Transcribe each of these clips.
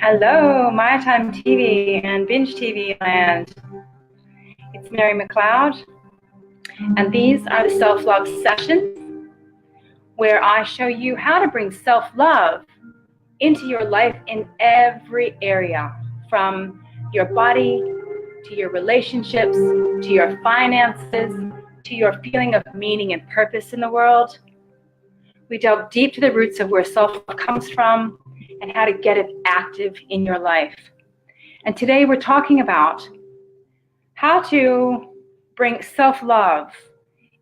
Hello, My Time TV and Binge TV land. It's Mary McLeod, and these are the self-love sessions where I show you how to bring self-love into your life in every area, from your body to your relationships, to your finances, to your feeling of meaning and purpose in the world. We delve deep to the roots of where self-love comes from and how to get it active in your life. And today we're talking about how to bring self-love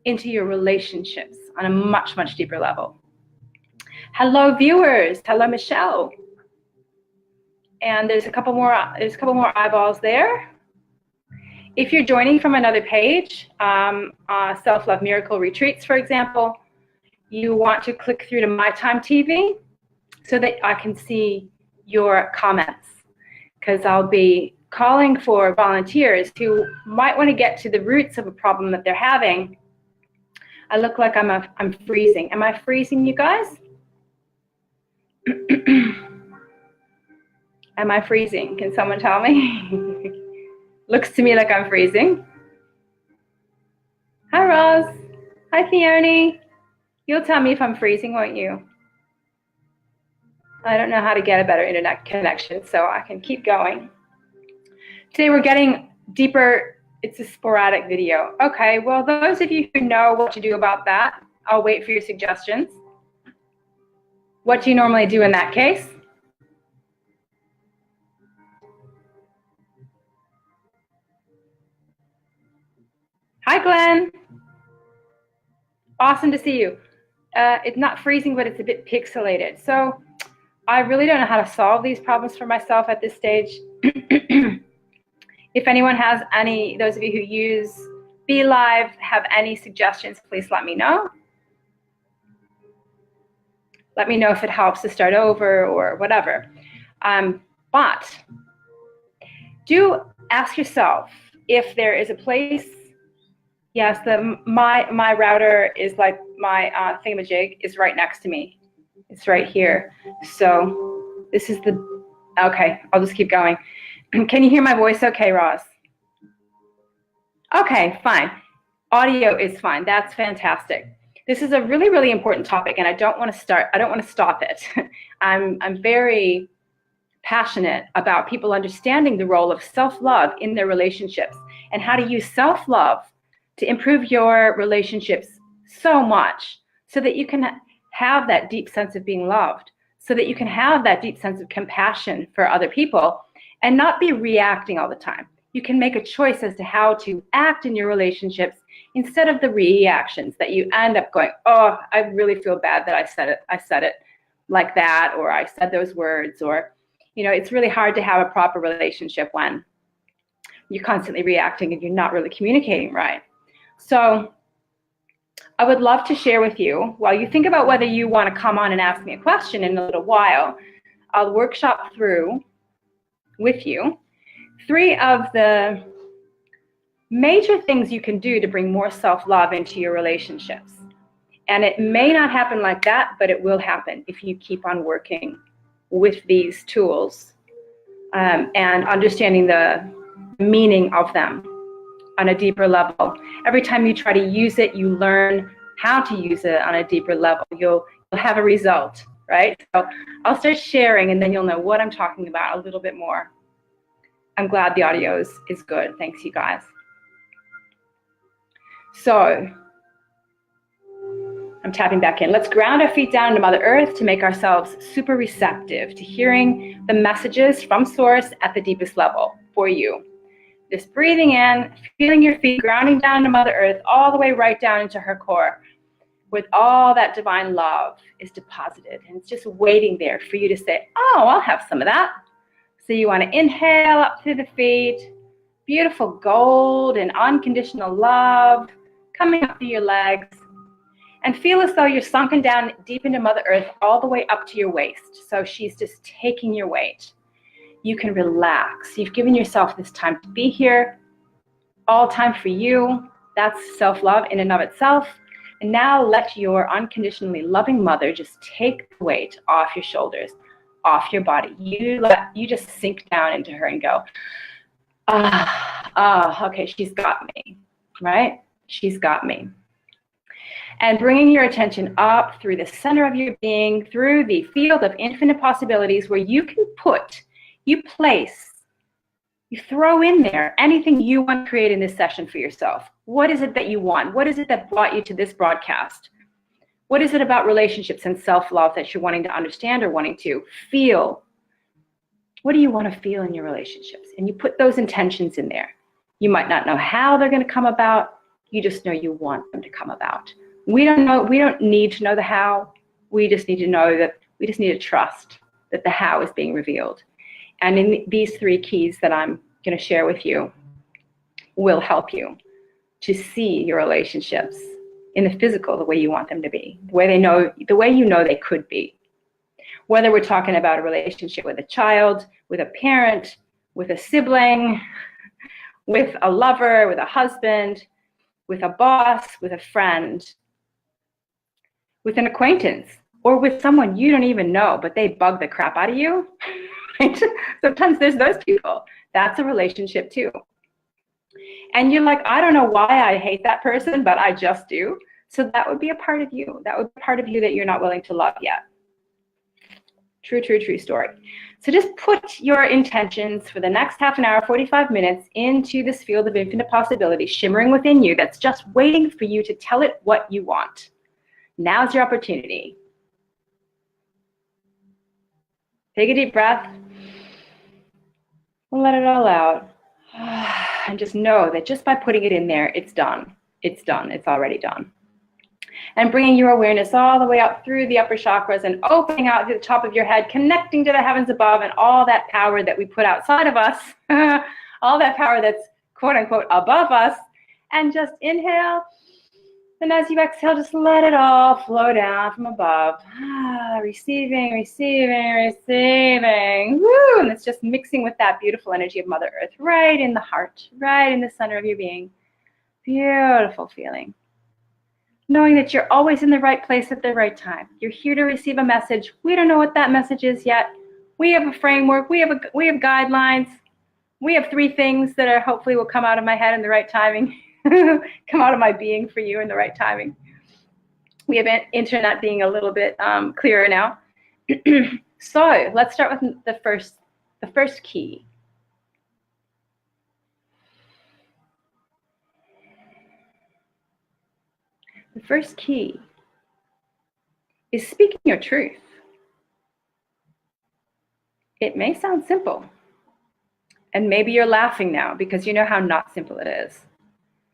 into your relationships on a much, much deeper level. Hello, viewers. Hello, Michelle. And there's a couple more eyeballs there. If you're joining from another page, Self-Love Miracle Retreats, for example, you want to click through to My Time TV so that I can see your comments, because I'll be calling for volunteers who might want to get to the roots of a problem that they're having. I look like I'm freezing. Am I freezing, you guys? Am I freezing? Can someone tell me? Looks to me like I'm freezing. Hi, Roz. Hi, Theone. You'll tell me if I'm freezing, won't you? I don't know how to get a better internet connection, so I can keep going. Today we're getting deeper. It's a sporadic video. Okay, well, those of you who know what to do about that, I'll wait for your suggestions. What do you normally do in that case? Hi, Glenn. Awesome to see you. It's not freezing, but it's a bit pixelated. So I really don't know how to solve these problems for myself at this stage. If anyone has any, those of you who use BeLive have any suggestions, please let me know. Let me know if it helps to start over or whatever. But do ask yourself if there is a place. Yes, my router is like my thingamajig is right next to me. It's right here. So this is the, okay, I'll just keep going. Can you hear my voice okay, Ross? Okay, fine. Audio is fine. That's fantastic. This is a really, really important topic, and I don't want to stop it. I'm very passionate about people understanding the role of self-love in their relationships and how to use self-love to improve your relationships so much so that you can have that deep sense of being loved, so that you can have that deep sense of compassion for other people and not be reacting all the time. You can make a choice as to how to act in your relationships instead of the reactions that you end up going, oh, I really feel bad that I said it like that, or I said those words, or, you know, it's really hard to have a proper relationship when you're constantly reacting and you're not really communicating right. So I would love to share with you, while you think about whether you want to come on and ask me a question in a little while, I'll workshop through with you 3 of the major things you can do to bring more self-love into your relationships. And it may not happen like that, but it will happen if you keep on working with these tools and understanding the meaning of them on a deeper level. Every time you try to use it, you learn how to use it on a deeper level. You'll have a result, right? So I'll start sharing, and then you'll know what I'm talking about a little bit more. I'm glad the audio is good. Thanks, you guys. So I'm tapping back in. Let's ground our feet down into Mother Earth to make ourselves super receptive to hearing the messages from Source at the deepest level for you. Just breathing in, feeling your feet grounding down into Mother Earth, all the way right down into her core, with all that divine love is deposited. And it's just waiting there for you to say, oh, I'll have some of that. So you want to inhale up through the feet, beautiful gold and unconditional love coming up through your legs. And feel as though you're sunken down deep into Mother Earth all the way up to your waist. So she's just taking your weight. You can relax. You've given yourself this time to be here, all time for you. That's self-love in and of itself. And now let your unconditionally loving mother just take the weight off your shoulders. off your body. You just sink down into her and go, okay, she's got me, right? She's got me. And bringing your attention up through the center of your being, through the field of infinite possibilities where you can you throw in there anything you want to create in this session for yourself. What is it that you want? What is it that brought you to this broadcast? What is it about relationships and self-love that you're wanting to understand or wanting to feel? What do you want to feel in your relationships? And you put those intentions in there. You might not know how they're going to come about. You just know you want them to come about. We don't need to know the how. We just need to know that we just need to trust that the how is being revealed. And in these 3 keys that I'm going to share with you will help you to see your relationships in the physical the way you want them to be, the way you know they could be. Whether we're talking about a relationship with a child, with a parent, with a sibling, with a lover, with a husband, with a boss, with a friend, with an acquaintance, or with someone you don't even know, but they bug the crap out of you. Right? Sometimes there's those people. That's a relationship too. And you're like, I don't know why I hate that person, but I just do. So that would be a part of you. That would be a part of you that you're not willing to love yet. True, true, true story. So just put your intentions for the next half an hour, 45 minutes into this field of infinite possibility shimmering within you that's just waiting for you to tell it what you want. Now's your opportunity. Take a deep breath and let it all out. And just know that just by putting it in there, it's done. It's done. It's already done. And bringing your awareness all the way up through the upper chakras and opening out to the top of your head, connecting to the heavens above and all that power that we put outside of us, all that power that's quote unquote above us, and just inhale. And as you exhale, just let it all flow down from above. Receiving, receiving, receiving. Woo! And it's just mixing with that beautiful energy of Mother Earth right in the heart, right in the center of your being. Beautiful feeling. Knowing that you're always in the right place at the right time. You're here to receive a message. We don't know what that message is yet. We have a framework. We have guidelines. We have 3 things that are hopefully will come out of my head in the right timing. Come out of my being for you in the right timing. We have internet being a little bit clearer now. So let's start with the first key. The first key is speaking your truth. It may sound simple, and maybe you're laughing now because you know how not simple it is.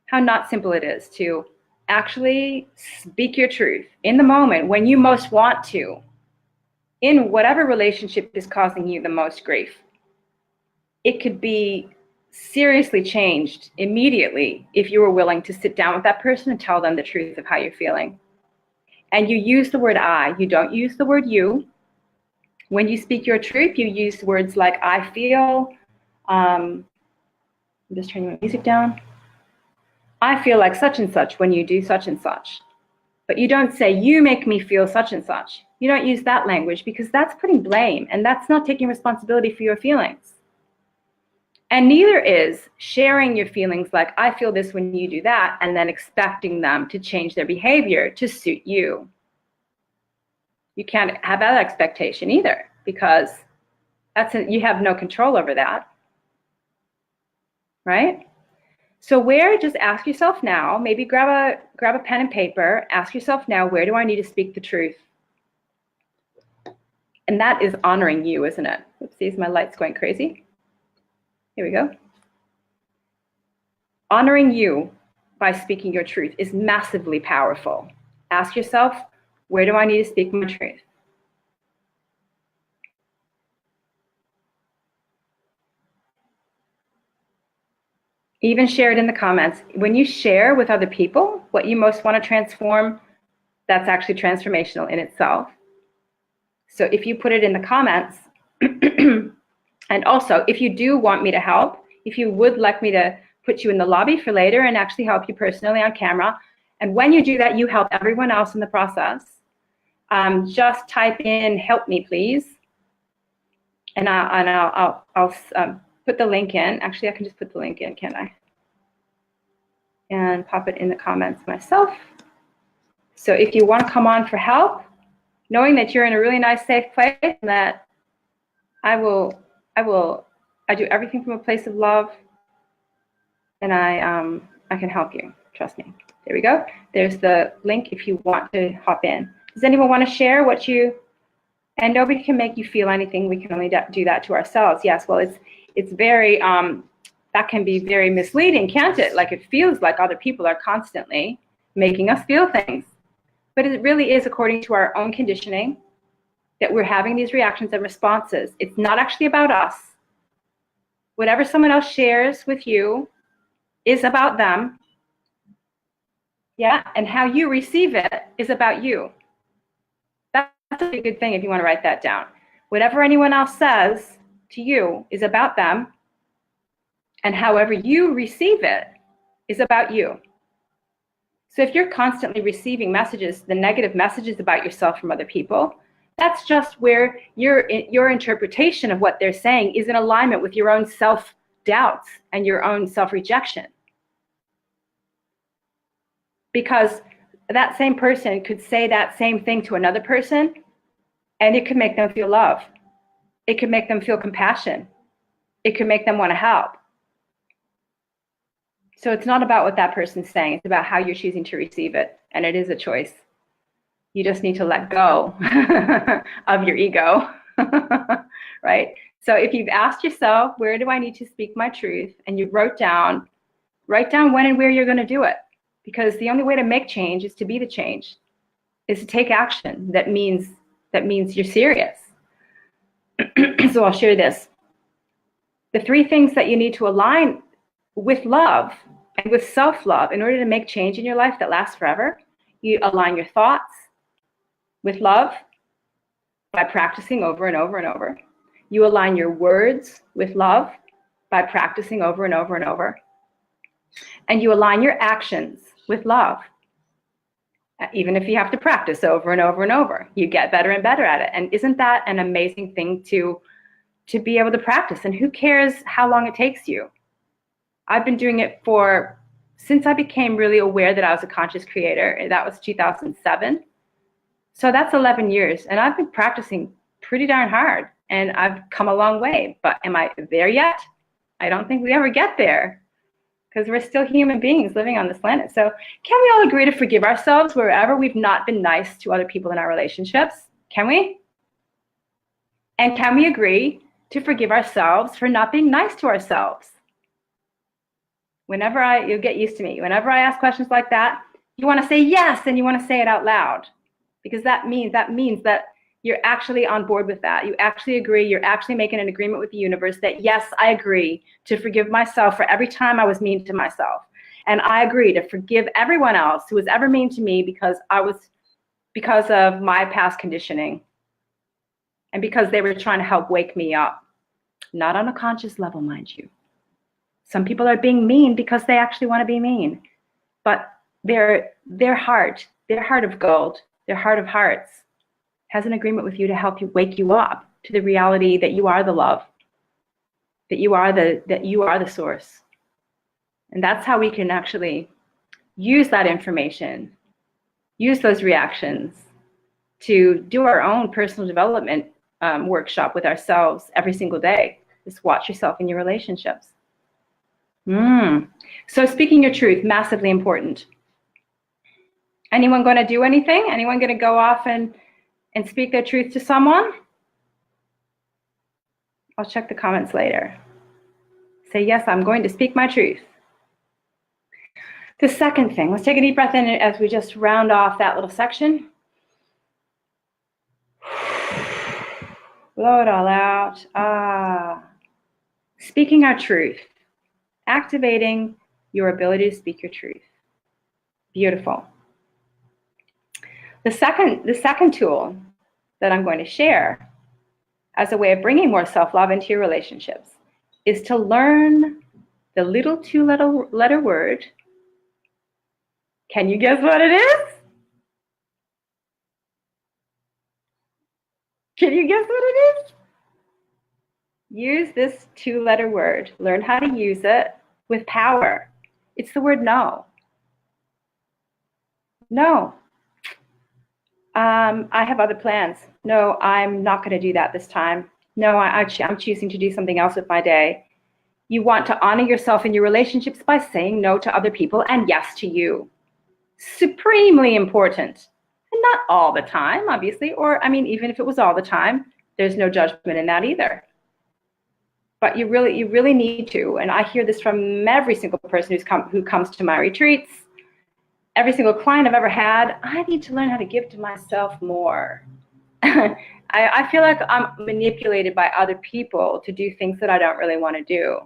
How not simple it is to actually speak your truth in the moment when you most want to, in whatever relationship is causing you the most grief. It could be seriously changed immediately if you were willing to sit down with that person and tell them the truth of how you're feeling. And you use the word I, you don't use the word you. When you speak your truth, you use words like I feel, I'm just turning my music down. I feel like such and such when you do such and such. But you don't say, you make me feel such and such. You don't use that language because that's putting blame and that's not taking responsibility for your feelings. And neither is sharing your feelings like, I feel this when you do that, and then expecting them to change their behavior to suit you. You can't have that expectation either because you have no control over that, right? So just ask yourself now, maybe grab a pen and paper, ask yourself now, where do I need to speak the truth? And that is honoring you, isn't it? Oopsies, my light's going crazy. Here we go. Honoring you by speaking your truth is massively powerful. Ask yourself, where do I need to speak my truth? Even share it in the comments. When you share with other people what you most want to transform, that's actually transformational in itself. So if you put it in the comments, and also if you do want me to help, if you would like me to put you in the lobby for later and actually help you personally on camera, and when you do that, you help everyone else in the process, just type in, help me please, And I'll put the link in. Actually, I can just put the link in, can't I? And pop it in the comments myself. So if you want to come on for help, knowing that you're in a really nice, safe place, and that I do everything from a place of love, and I can help you. Trust me. There we go. There's the link if you want to hop in. Does anyone want to share what you? And nobody can make you feel anything. We can only do that to ourselves. Yes. Well, it's very that can be very misleading, can't it? Like it feels like other people are constantly making us feel things, but it really is according to our own conditioning that we're having these reactions and responses. It's not actually about us. Whatever someone else shares with you is about them. Yeah, and how you receive it is about you. That's a good thing if you want to write that down. Whatever anyone else says to you is about them, and however you receive it is about you. So if you're constantly receiving messages, the negative messages about yourself from other people, that's just where your interpretation of what they're saying is in alignment with your own self-doubts and your own self-rejection. Because that same person could say that same thing to another person, and it could make them feel love. It could make them feel compassion. It could make them want to help. So it's not about what that person's saying. It's about how you're choosing to receive it. And it is a choice. You just need to let go of your ego, right? So if you've asked yourself, where do I need to speak my truth? And you write down when and where you're going to do it. Because the only way to make change is to be the change, is to take action. That means you're serious. So I'll share this. The 3 things that you need to align with love and with self-love in order to make change in your life that lasts forever. You align your thoughts with love by practicing over and over and over. You align your words with love by practicing over and over and over. And you align your actions with love. Even if you have to practice over and over and over, you get better and better at it. And isn't that an amazing thing to be able to practice? And who cares how long it takes you? I've been doing it since I became really aware that I was a conscious creator, and that was 2007. So that's 11 years, and I've been practicing pretty darn hard, and I've come a long way. But am I there yet? I don't think we ever get there, because we're still human beings living on this planet. So can we all agree to forgive ourselves wherever we've not been nice to other people in our relationships? Can we? And can we agree to forgive ourselves for not being nice to ourselves? You'll get used to me. Whenever I ask questions like that, you want to say yes, and you want to say it out loud, because that means that you're actually on board with that. You actually agree. You're actually making an agreement with the universe that, yes, I agree to forgive myself for every time I was mean to myself. And I agree to forgive everyone else who was ever mean to me because of my past conditioning and because they were trying to help wake me up. Not on a conscious level, mind you. Some people are being mean because they actually want to be mean. But their heart of gold, their heart of hearts, has an agreement with you to help you wake you up to the reality that you are the love, that you are the source. And that's how we can actually use that information, use those reactions to do our own personal development workshop with ourselves every single day. Just watch yourself in your relationships. So speaking your truth, massively important. Anyone going to do anything? Anyone going to go off and speak their truth to someone? I'll check the comments later. Say, yes, I'm going to speak my truth. The second thing, let's take a deep breath in as we just round off that little section. Blow it all out. Speaking our truth. Activating your ability to speak your truth. Beautiful. The second tool that I'm going to share as a way of bringing more self-love into your relationships is to learn the little 2-letter word. Can you guess what it is? Can you guess what it is? Use this 2-letter word. Learn how to use it with power. It's the word no. No. I have other plans. No, I'm not going to do that this time. No, I'm choosing to do something else with my day. You want to honor yourself in your relationships by saying no to other people and yes to you. Supremely important. And not all the time, obviously, or I mean, even if it was all the time, there's no judgment in that either. But you really need to, and I hear this from every single person who comes to my retreats, every single client I've ever had. I need to learn how to give to myself more. I feel like I'm manipulated by other people to do things that I don't really want to do.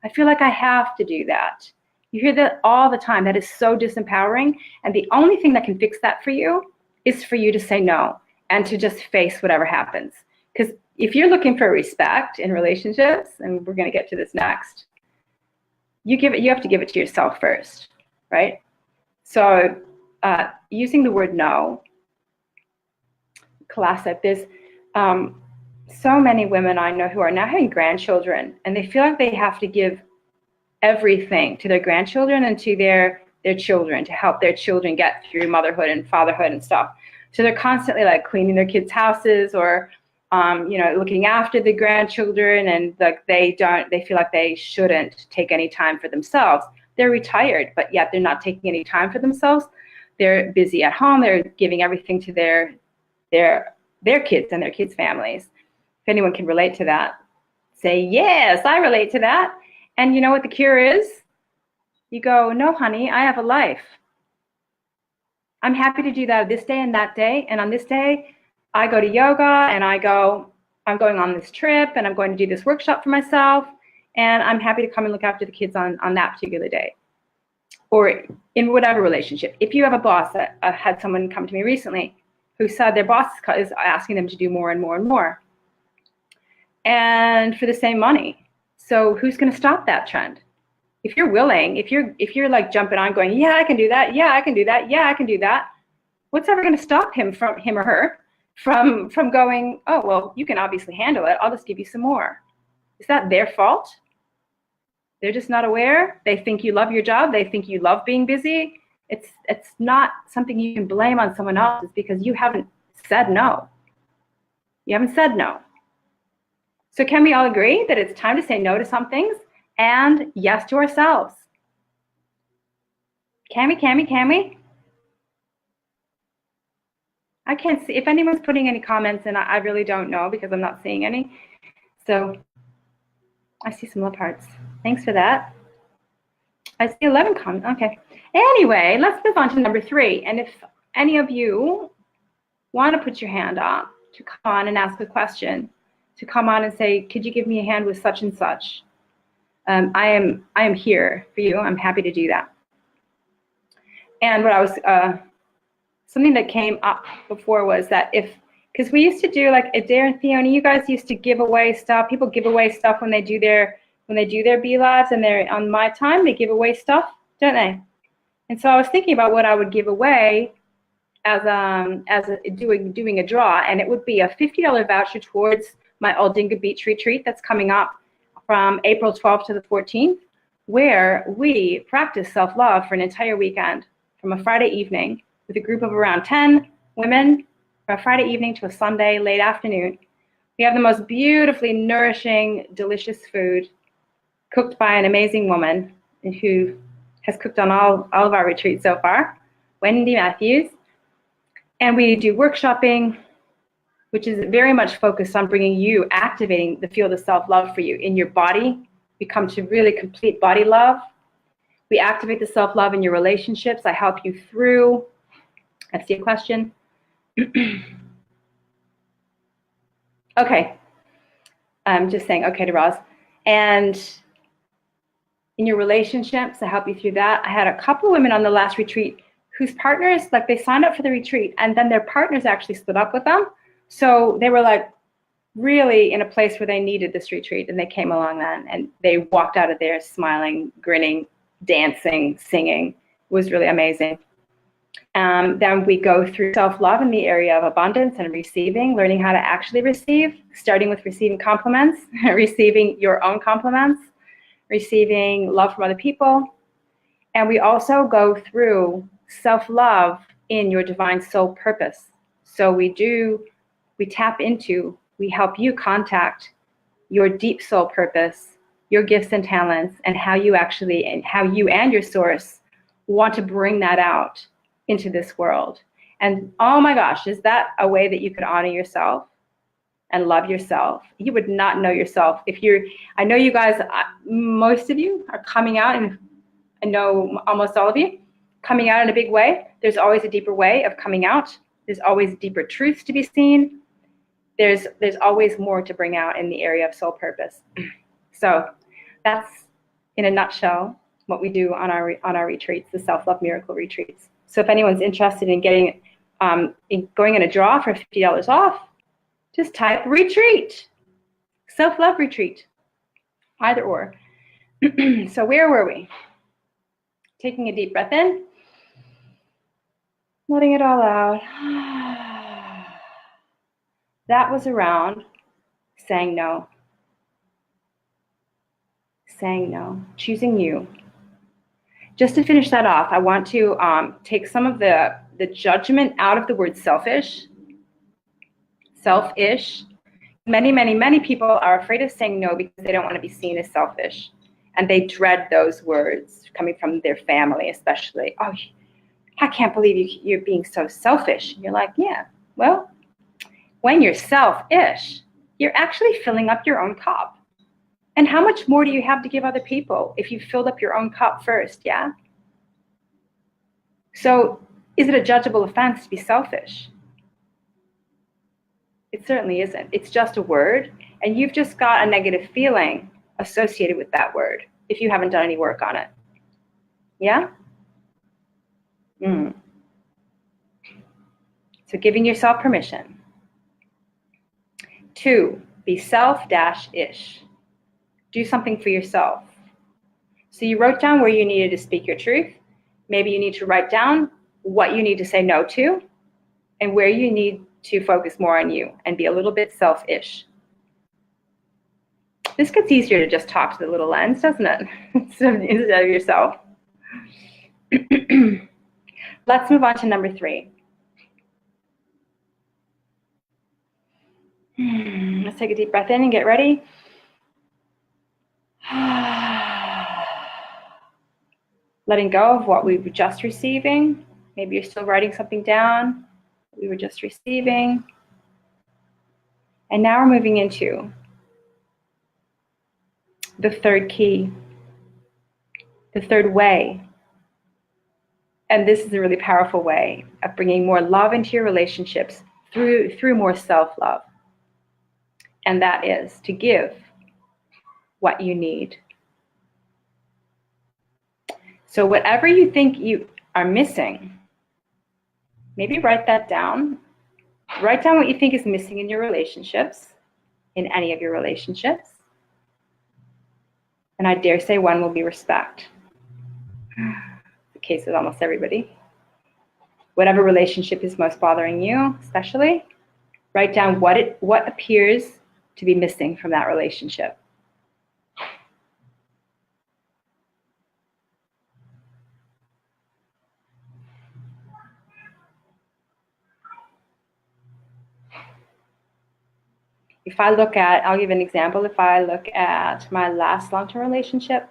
I feel like I have to do that. You hear that all the time. That is so disempowering. And the only thing that can fix that for you is for you to say no and to just face whatever happens. Because if you're looking for respect in relationships, and we're going to get to this next, you have to give it to yourself first, right? So using the word no, classic. There's so many women I know who are now having grandchildren, and they feel like they have to give everything to their grandchildren and to their children to help their children get through motherhood and fatherhood and stuff. So they're constantly like cleaning their kids' houses or looking after the grandchildren, and like they feel like they shouldn't take any time for themselves. They're retired, but yet they're not taking any time for themselves. They're busy at home. They're giving everything to their kids and their kids' families. If anyone can relate to that, say, yes, I relate to that. And you know what the cure is? You go, no, honey, I have a life. I'm happy to do that this day and that day. And on this day, I go to yoga and I'm going on this trip and I'm going to do this workshop for myself. And I'm happy to come and look after the kids on that particular day. Or in whatever relationship. If you have a boss, I had someone come to me recently who said their boss is asking them to do more and more and more. And for the same money. So who's going to stop that trend? If you're willing, if you're like jumping on going, yeah, I can do that. Yeah, I can do that. Yeah, I can do that. What's ever going to stop him or her from going, oh, well, you can obviously handle it. I'll just give you some more. Is that their fault? They're just not aware. They think you love your job. They think you love being busy. It's not something you can blame on someone else. It's because you haven't said no. You haven't said no. So can we all agree that it's time to say no to some things and yes to ourselves? Can we? I can't see if anyone's putting any comments, and I really don't know because I'm not seeing any. So I see some love hearts. Thanks for that. I see 11 comments. Okay. Anyway, let's move on to number 3. And if any of you want to put your hand up to come on and ask a question, to come on and say, could you give me a hand with such and such? I am here for you. I'm happy to do that. And what I was, something that came up before was that because we used to do like Adair and Theone, you guys used to give away stuff. People give away stuff when they do their Be Lives, and they're on my time, they give away stuff, don't they? And so I was thinking about what I would give away as doing a draw, and it would be a $50 voucher towards my Aldinga Beach retreat that's coming up from April 12th to the 14th, where we practice self-love for an entire weekend from a Friday evening with a group of around 10 women from a Friday evening to a Sunday late afternoon. We have the most beautifully nourishing, delicious food cooked by an amazing woman who has cooked on all of our retreats so far, Wendy Matthews. And we do workshopping, which is very much focused on activating the field of self-love for you in your body. We come to really complete body love. We activate the self-love in your relationships. I help you through. I see a question. Okay. I'm just saying okay to Roz. And in your relationships, I help you through that. I had a couple of women on the last retreat whose partners, like they signed up for the retreat and then their partners actually split up with them. So they were like really in a place where they needed this retreat, and they came along then and they walked out of there smiling, grinning, dancing, singing. It was really amazing. Then we go through self-love in the area of abundance and receiving, learning how to actually receive, starting with receiving compliments, receiving your own compliments, receiving love from other people. And we also go through self-love in your divine soul purpose. So we tap into, we help you contact your deep soul purpose, your gifts and talents, and how you and your source want to bring that out into this world. And oh my gosh, is that a way that you could honor yourself and love yourself? You would not know yourself if I know you guys, most of you are coming out, and I know almost all of you, coming out in a big way. There's always a deeper way of coming out. There's always deeper truths to be seen. There's always more to bring out in the area of soul purpose. So that's, in a nutshell, what we do on our retreats, the self-love miracle retreats. So if anyone's interested in getting going in a draw for $50 off, just type retreat, self-love retreat, either or. So where were we? Taking a deep breath in, letting it all out. That was around saying no. Saying no, choosing you. Just to finish that off, I want to take some of the judgment out of the word selfish. Selfish. Many people are afraid of saying no because they don't want to be seen as selfish. And they dread those words coming from their family, especially. Oh, I can't believe you're being so selfish. And you're like, yeah, well, when you're selfish, you're actually filling up your own cup. And how much more do you have to give other people if you've filled up your own cup first, yeah? So is it a judgeable offense to be selfish? It certainly isn't. It's just a word, and you've just got a negative feeling associated with that word if you haven't done any work on it. Yeah? So giving yourself permission. 2, be self-ish. Do something for yourself. So you wrote down where you needed to speak your truth. Maybe you need to write down what you need to say no to and where you need to focus more on you and be a little bit selfish. This gets easier to just talk to the little lens, doesn't it? Instead of yourself. Let's move on to number 3. Let's take a deep breath in and get ready. Letting go of what we were just receiving. Maybe you're still writing something down that we were just receiving. And now we're moving into the 3rd key, the 3rd way. And this is a really powerful way of bringing more love into your relationships through more self-love. And that is to give what you need. So whatever you think you are missing, maybe write that down. Write down what you think is missing in your relationships, in any of your relationships. And I dare say one will be respect. The case with almost everybody. Whatever relationship is most bothering you, especially, write down what appears to be missing from that relationship. If I look at, I'll give an example. If I look at my last long-term relationship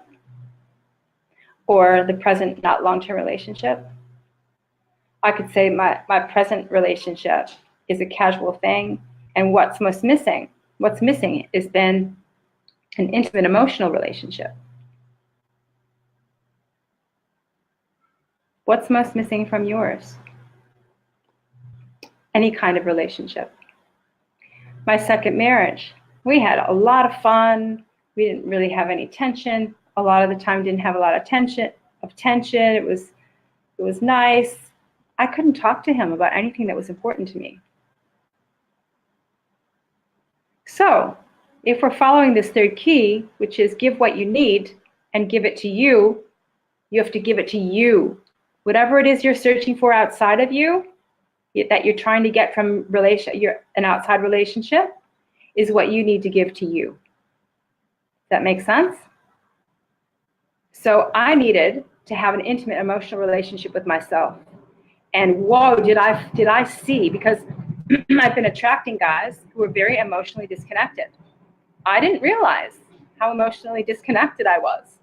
or the present not long-term relationship, I could say my present relationship is a casual thing. And what's most missing? What's missing has been an intimate emotional relationship. What's most missing from yours? Any kind of relationship. My second marriage, we had a lot of fun. We didn't really have any tension. A lot of the time didn't have a lot of tension. It was nice. I couldn't talk to him about anything that was important to me. So if we're following this 3rd key, which is give what you need and give it to you, you have to give it to you. Whatever it is you're searching for outside of you, that you're trying to get from an outside relationship, is what you need to give to you. Does that make sense? So I needed to have an intimate emotional relationship with myself. And whoa, did I see, because I've been attracting guys who are very emotionally disconnected. I didn't realize how emotionally disconnected I was.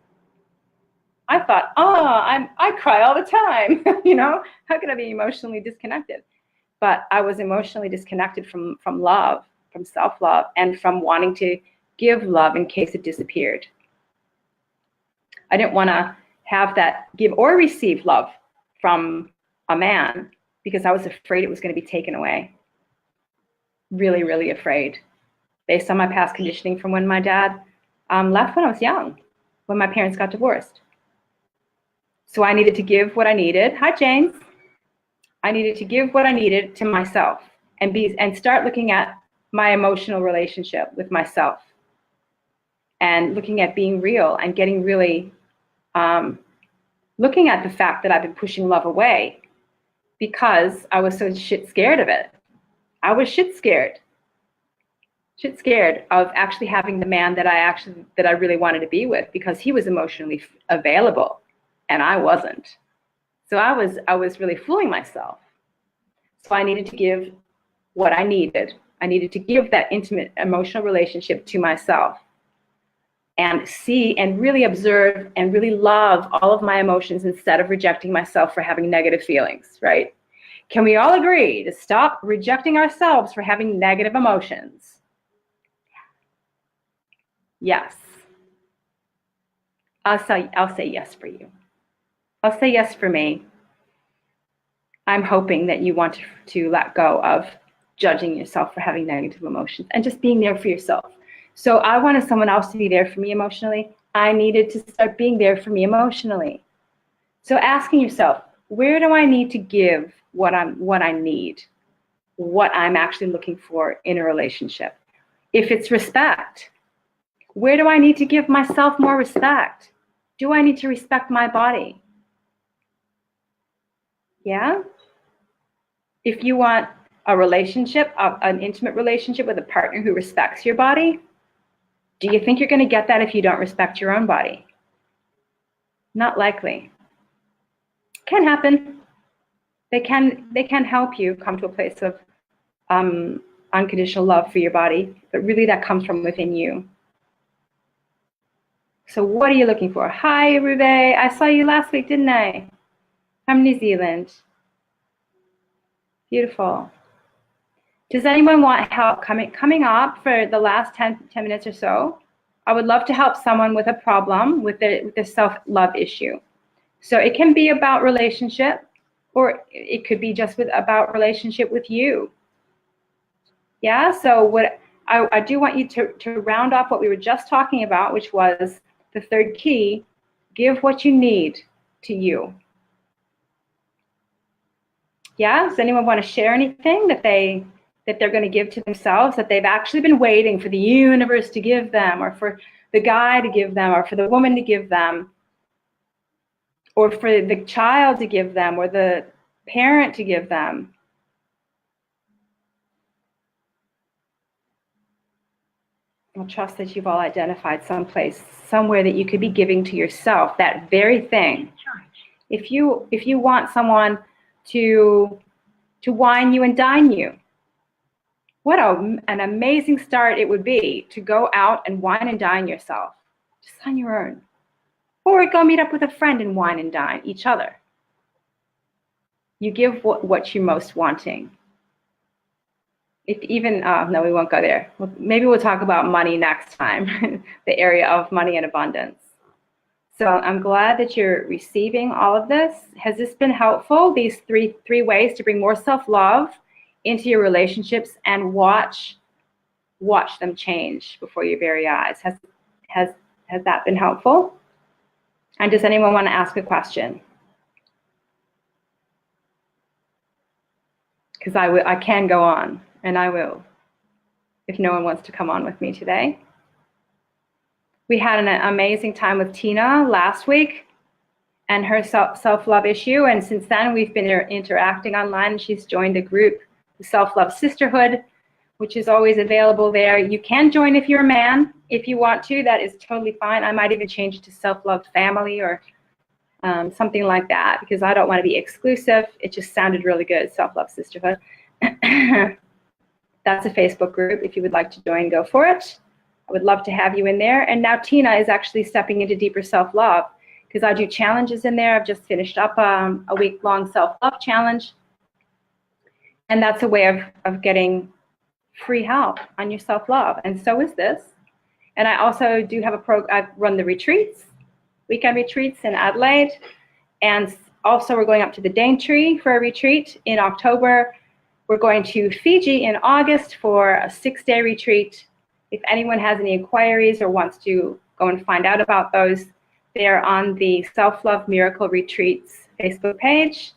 I thought, I cry all the time. You know, how could I be emotionally disconnected? But I was emotionally disconnected from love, from self-love, and from wanting to give love in case it disappeared. I didn't want to have that give or receive love from a man because I was afraid it was going to be taken away. Really, really afraid. Based on my past conditioning from when my dad left when I was young, when my parents got divorced. So I needed to give what I needed. Hi, James. I needed to give what I needed to myself and start looking at my emotional relationship with myself and looking at being real and getting really looking at the fact that I've been pushing love away because I was so shit scared of it. I was shit scared of actually having the man that I really wanted to be with, because he was emotionally available and I wasn't. So I was really fooling myself. So I needed to give what I needed. I needed to give that intimate emotional relationship to myself and see and really observe and really love all of my emotions instead of rejecting myself for having negative feelings, right? Can we all agree to stop rejecting ourselves for having negative emotions? Yes. I'll say yes for you. I'll say yes for me. I'm hoping that you want to let go of judging yourself for having negative emotions and just being there for yourself. So I wanted someone else to be there for me emotionally. I needed to start being there for me emotionally. So asking yourself, where do I need to give what I need, what I'm actually looking for in a relationship? If it's respect, where do I need to give myself more respect? Do I need to respect my body? Yeah? If you want a relationship, an intimate relationship with a partner who respects your body, do you think you're going to get that if you don't respect your own body? Not likely. Can happen. They can help you come to a place of unconditional love for your body, but really that comes from within you. So what are you looking for? Hi, Rube. I saw you last week, didn't I? From New Zealand. Beautiful. Does anyone want help coming up for the last 10 minutes or so? I would love to help someone with a problem with the self-love issue. So it can be about relationship, or it could be just about relationship with you. Yeah, so what I do want you to round off what we were just talking about, which was the third key: give what you need to you. Yeah, does anyone want to share anything that they're going to give to themselves, that they've actually been waiting for the universe to give them, or for the guy to give them, or for the woman to give them, or for the child to give them, or the parent to give them? I'll trust that you've all identified someplace, somewhere that you could be giving to yourself that very thing. If you want someone to wine you and dine you, what an amazing start it would be to go out and wine and dine yourself, just on your own. Or go meet up with a friend and wine and dine each other. You give what you're most wanting. If even, no, we won't go there. Maybe we'll talk about money next time, the area of money and abundance. So I'm glad that you're receiving all of this. Has this been helpful? These three ways to bring more self-love into your relationships and watch them change before your very eyes. Has that been helpful? And does anyone want to ask a question? Because I can go on, and I will, if no one wants to come on with me today. We had an amazing time with Tina last week, and her self-love issue. And since then, we've been interacting online. She's joined a group, the Self-Love Sisterhood, which is always available there. You can join if you're a man, if you want to. That is totally fine. I might even change it to Self-Love Family or something like that, because I don't want to be exclusive. It just sounded really good, Self-Love Sisterhood. That's a Facebook group. If you would like to join, go for it. I would love to have you in there. And now Tina is actually stepping into deeper self-love, because I do challenges in there. I've just finished up a week-long self-love challenge. And that's a way of getting free help on your self-love. And so is this. And I also do have I run the retreats, weekend retreats in Adelaide. And also we're going up to the Daintree for a retreat in October. We're going to Fiji in August for a 6-day retreat. If anyone has any inquiries or wants to go and find out about those, they're on the Self-Love Miracle Retreats Facebook page.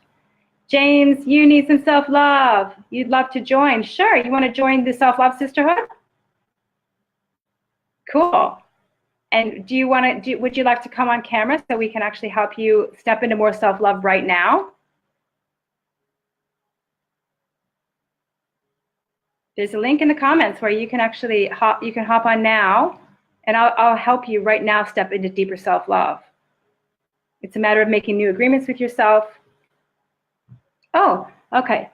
James, you need some self-love. You'd love to join. Sure, you want to join the Self-Love Sisterhood? Cool. And do you want to? Would you like to come on camera so we can actually help you step into more self-love right now? There's a link in the comments where you can actually hop on now, and I'll help you right now step into deeper self-love. It's a matter of making new agreements with yourself. Oh, okay.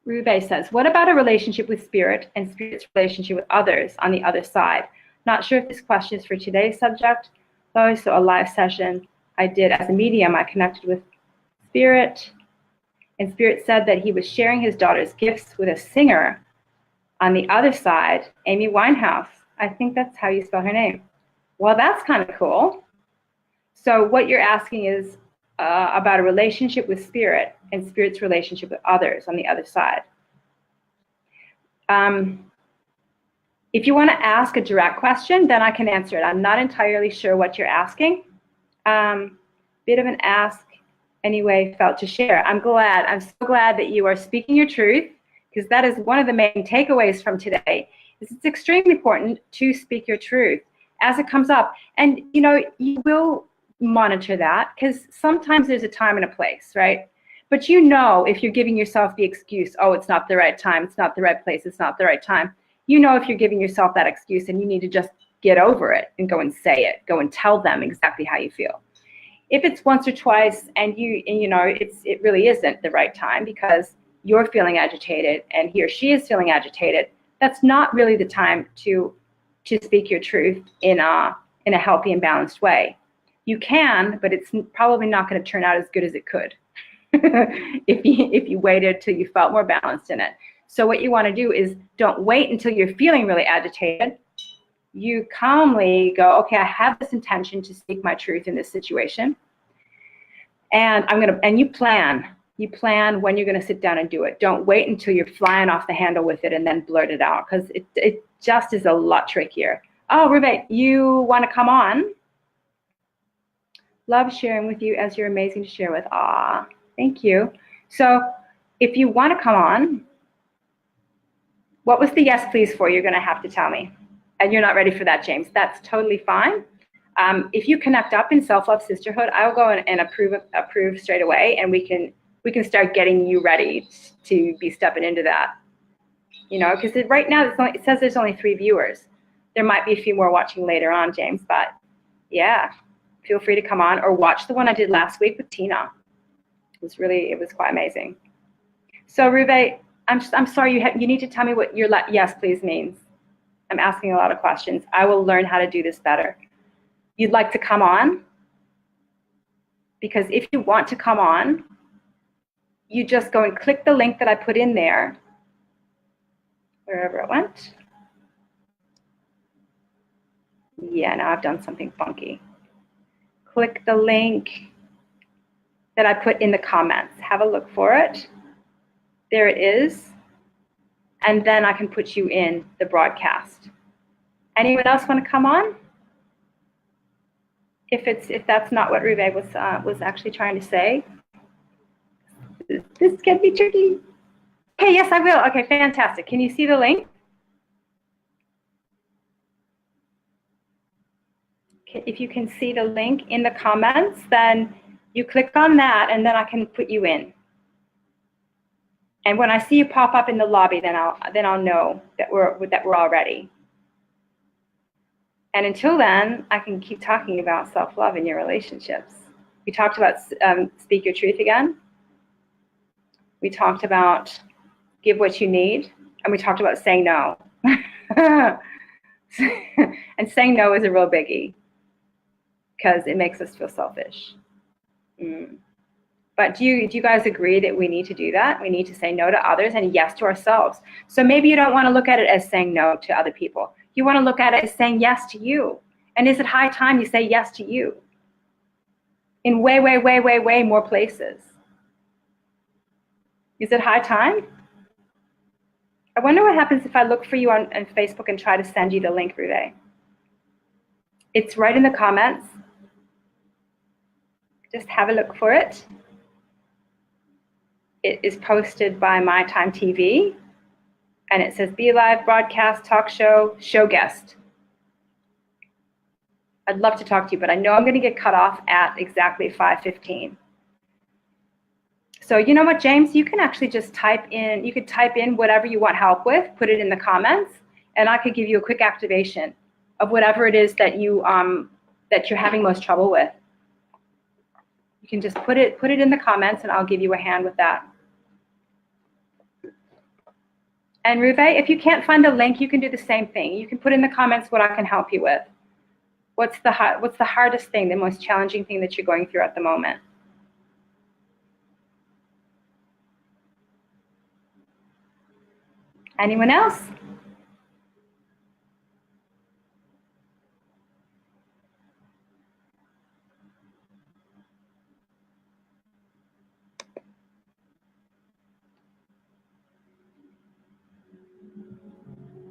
Rube says, what about a relationship with spirit and spirit's relationship with others on the other side? Not sure if this question is for today's subject, though. So a live session I did as a medium, I connected with spirit, and spirit said that he was sharing his daughter's gifts with a singer on the other side, Amy Winehouse. I think that's how you spell her name. Well, that's kind of cool. So what you're asking is about a relationship with spirit and spirit's relationship with others on the other side. If you want to ask a direct question, then I can answer it. I'm not entirely sure what you're asking. Bit of an ask anyway, felt to share. I'm so glad that you are speaking your truth, because that is one of the main takeaways from today. Is it's extremely important to speak your truth as it comes up. And you will monitor that, because sometimes there's a time and a place, right? But if you're giving yourself the excuse, oh, it's not the right time, it's not the right place, it's not the right time. If you're giving yourself that excuse, and you need to just get over it and go and say it, go and tell them exactly how you feel. If it's once or twice and it really isn't the right time because you're feeling agitated and he or she is feeling agitated, that's not really the time to speak your truth in a healthy and balanced way. You can, but it's probably not going to turn out as good as it could if you waited till you felt more balanced in it. So what you want to do is don't wait until you're feeling really agitated. You calmly go, okay, I have this intention to speak my truth in this situation. And you plan. You plan when you're going to sit down and do it. Don't wait until you're flying off the handle with it and then blurt it out, because it just is a lot trickier. Oh, Rube, you want to come on? Love sharing with you, as you're amazing to share with. Ah, thank you. So if you want to come on, what was the yes please for? You're going to have to tell me. And you're not ready for that, James. That's totally fine. If you connect up in Self-Love Sisterhood, I'll go and approve straight away, and we can start getting you ready to be stepping into that. Because right now it says there's only 3 viewers. There might be a few more watching later on, James, but yeah, feel free to come on or watch the one I did last week with Tina. It was quite amazing. So Rube, I'm sorry, you need to tell me what your yes please means. I'm asking a lot of questions. I will learn how to do this better. You'd like to come on? Because if you want to come on, you just go and click the link that I put in there, wherever it went. Yeah, now I've done something funky. Click the link that I put in the comments. Have a look for it. There it is. And then I can put you in the broadcast. Anyone else want to come on? If that's not what Rube was actually trying to say. This can be tricky. Okay, yes, I will. Okay, fantastic. Can you see the link? Okay, if you can see the link in the comments, then You click on that, and then I can put you in. And when I see you pop up in the lobby, then I'll know that we're all ready. And until then, I can keep talking about self-love in your relationships. We talked about speak your truth again. We talked about give what you need, and we talked about saying no. And saying no is a real biggie because it makes us feel selfish. But do you guys agree that we need to do that? We need to say no to others and yes to ourselves. So maybe you don't want to look at it as saying no to other people. You want to look at it as saying yes to you. And is it high time you say yes to you? In way, way, way, way, way more places. Is it high time? I wonder what happens if I look for you on Facebook and try to send you the link, Ruve. It's right in the comments. Just have a look for it. It is posted by My Time TV, and it says Be Live, broadcast, talk show, show guest. I'd love to talk to you, but I know I'm going to get cut off at exactly 5:15. So you know what, James? You can actually just type in whatever you want help with, put it in the comments, and I could give you a quick activation of whatever it is that you're having most trouble with. You can just put it in the comments, and I'll give you a hand with that. And Ruve, if you can't find the link, you can do the same thing. You can put in the comments what I can help you with. What's the hardest thing, the most challenging thing that you're going through at the moment? Anyone else?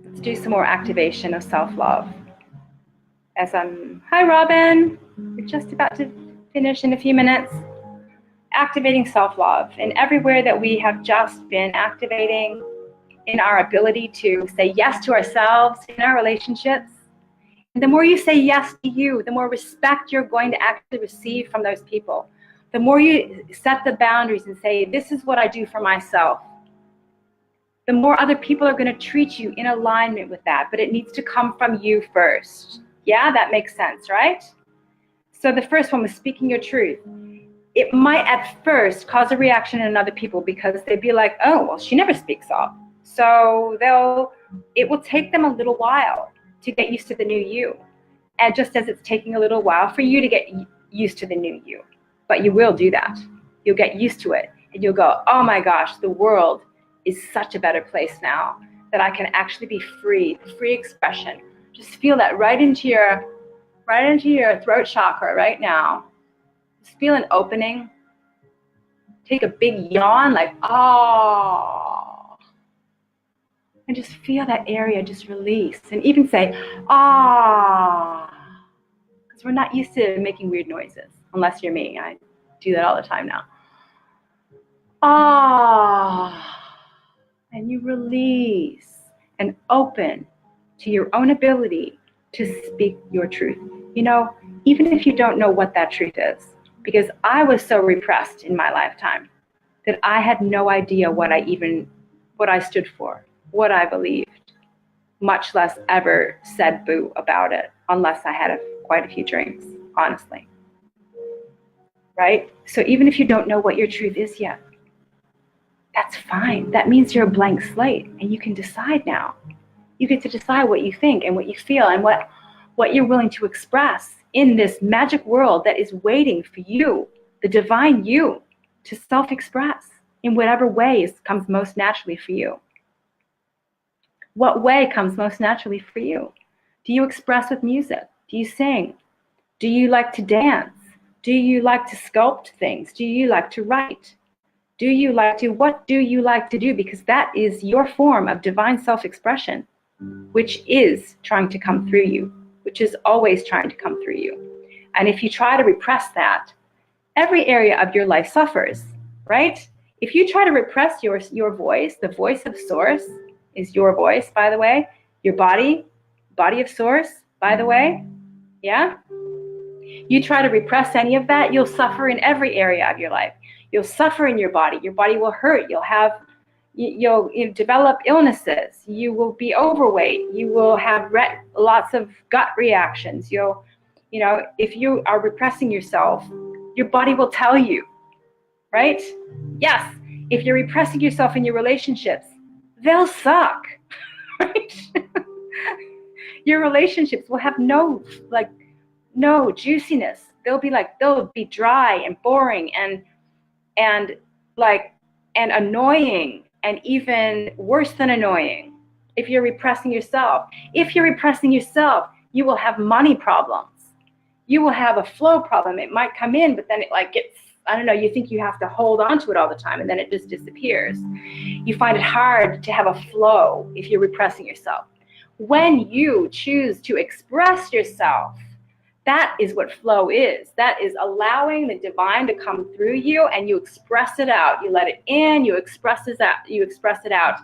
Let's do some more activation of self-love. Hi Robin, we're just about to finish in a few minutes. Activating self-love, and everywhere that we have just been activating in our ability to say yes to ourselves in our relationships. And the more you say yes to you, the more respect you're going to actually receive from those people. The more you set the boundaries and say, this is what I do for myself, the more other people are going to treat you in alignment with that. But it needs to come from you first. Yeah, that makes sense, right? So the first one was speaking your truth. It might at first cause a reaction in other people because they'd be like, oh, well, she never speaks up. So it will take them a little while to get used to the new you. And just as it's taking a little while for you to get used to the new you. But you will do that. You'll get used to it. And you'll go, oh my gosh, the world is such a better place now that I can actually be free, free expression. Just feel that right into your throat chakra right now. Just feel an opening. Take a big yawn, like, oh. And just feel that area just release. And even say, ah. Because we're not used to making weird noises, unless you're me. I do that all the time now. Ah. And you release and open to your own ability to speak your truth. You know, even if you don't know what that truth is, because I was so repressed in my lifetime that I had no idea what I stood for, what I believed, much less ever said boo about it, unless I had quite a few drinks, honestly. Right? So even if you don't know what your truth is yet, that's fine. That means you're a blank slate and you can decide now. You get to decide what you think and what you feel and what you're willing to express in this magic world that is waiting for you, the divine you, to self-express in whatever ways comes most naturally for you. What way comes most naturally for you? Do you express with music? Do you sing? Do you like to dance? Do you like to sculpt things? Do you like to write? What do you like to do? Because that is your form of divine self-expression, which is trying to come through you, which is always trying to come through you. And if you try to repress that, every area of your life suffers, right? If you try to repress your voice, the voice of Source is your voice, by the way, your body of Source, by the way, yeah? You try to repress any of that, you'll suffer in every area of your life. You'll suffer in your body. Your body will hurt. You'll develop illnesses. You will be overweight. You will have lots of gut reactions. If you are repressing yourself, your body will tell you, right? Yes. If you're repressing yourself in your relationships, they'll suck, right? Your relationships will have no juiciness. They'll be dry and boring and annoying, and even worse than annoying if you're repressing yourself. If you're repressing yourself, you will have money problems. You will have a flow problem. It might come in, but then it gets, you think you have to hold on to it all the time, and then it just disappears. You find it hard to have a flow if you're repressing yourself. When you choose to express yourself, that is what flow is. That is allowing the divine to come through you, and you express it out. You let it in, you express it out.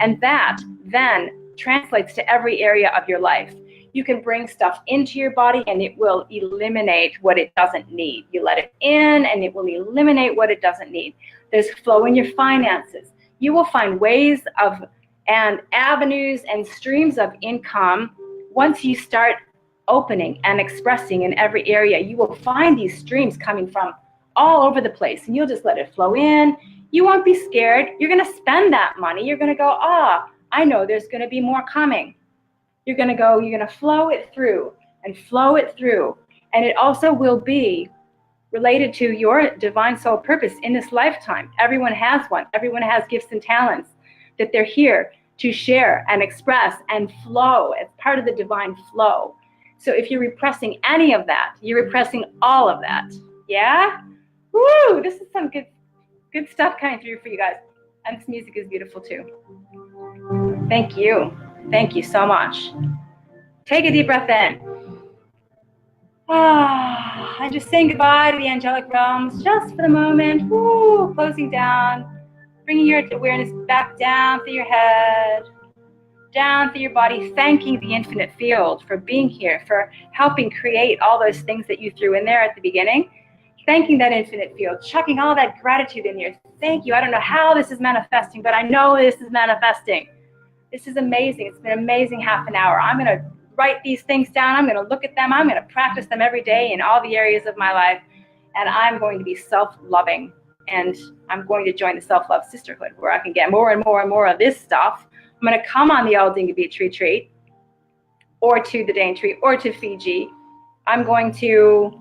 And that then translates to every area of your life. You can bring stuff into your body and it will eliminate what it doesn't need. You let it in and it will eliminate what it doesn't need. There's flow in your finances. You will find ways and avenues and streams of income once you start opening and expressing in every area. You will find these streams coming from all over the place, and you'll just let it flow in. You won't be scared. You're going to spend that money. You're going to go, I know there's going to be more coming. You're going to flow it through and flow it through. And it also will be related to your divine soul purpose in this lifetime. Everyone has one. Everyone has gifts and talents that they're here to share and express and flow as part of the divine flow. So if you're repressing any of that, you're repressing all of that. Yeah? Woo! This is some good stuff coming through for you guys. And this music is beautiful too. Thank you. Thank you so much. Take a deep breath in. And just saying goodbye to the angelic realms just for the moment. Woo! Closing down. Bringing your awareness back down through your head, down through your body, thanking the infinite field for being here, for helping create all those things that you threw in there at the beginning. Thanking that infinite field, chucking all that gratitude in here. Thank you. I don't know how this is manifesting, but I know this is manifesting. This is amazing. It's been an amazing half an hour. I'm going to write these things down. I'm going to look at them. I'm going to practice them every day in all the areas of my life. And I'm going to be self-loving. And I'm going to join the Self-Love Sisterhood, where I can get more and more and more of this stuff. I'm going to come on the Aldinga Beach retreat, or to the Daintree, or to Fiji. I'm going to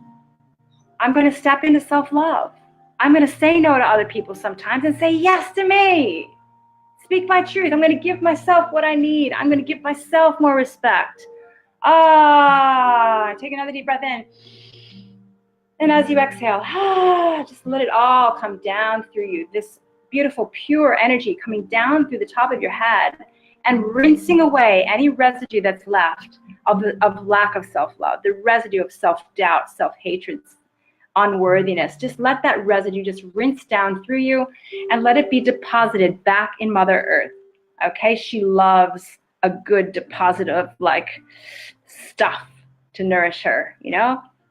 step into self-love. I'm going to say no to other people sometimes and say yes to me. Speak my truth. I'm going to give myself what I need. I'm going to give myself more respect. Take another deep breath in. And as you exhale, just let it all come down through you. This beautiful, pure energy coming down through the top of your head and rinsing away any residue that's left of lack of self-love, the residue of self-doubt, self-hatred, unworthiness. Just let that residue just rinse down through you and let it be deposited back in Mother Earth. Okay? She loves a good deposit of stuff to nourish her,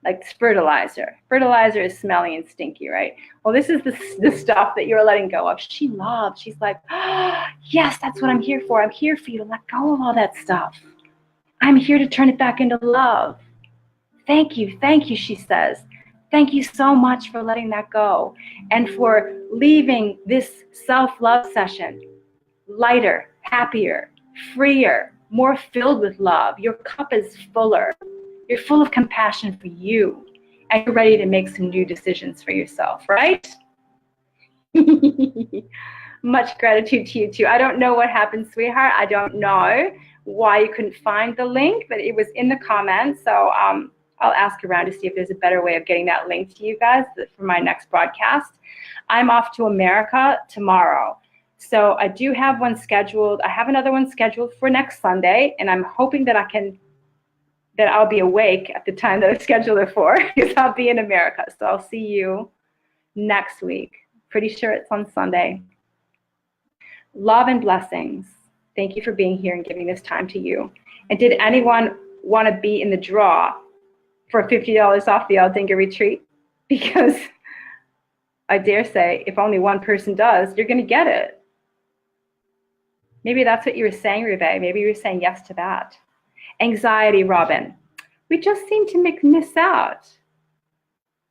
like fertilizer. Fertilizer is smelly and stinky, right? Well, this is the stuff that you're letting go of. She loves. She's like, yes, that's what I'm here for. I'm here for you to let go of all that stuff. I'm here to turn it back into love. Thank you, she says. Thank you so much for letting that go and for leaving this self-love session lighter, happier, freer, more filled with love. Your cup is fuller. You're full of compassion for you, and you're ready to make some new decisions for yourself, right? Much gratitude to you too. I don't know what happened, sweetheart. I don't know why you couldn't find the link, but it was in the comments. So I'll ask around to see if there's a better way of getting that link to you guys for my next broadcast. I'm off to America tomorrow. So I do have one scheduled. I have another one scheduled for next Sunday, and I'm hoping that I'll be awake at the time that I scheduled it for, because I'll be in America. So I'll see you next week. Pretty sure it's on Sunday. Love and blessings. Thank you for being here and giving this time to you. And did anyone want to be in the draw for $50 off the Aldinga retreat, because I dare say if only one person does, you're going to get it. Maybe that's what you were saying, Rive. Maybe you were saying yes to that. Anxiety, Robin. We just seem to miss out.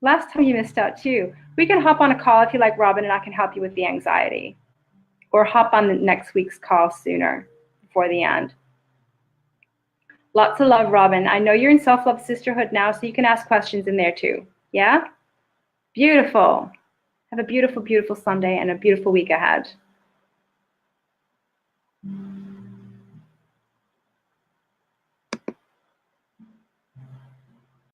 Last time you missed out too. We can hop on a call if you like, Robin, and I can help you with the anxiety. Or hop on the next week's call sooner, before the end. Lots of love, Robin. I know you're in Self-Love Sisterhood now, so you can ask questions in there too. Yeah? Beautiful. Have a beautiful, beautiful Sunday and a beautiful week ahead.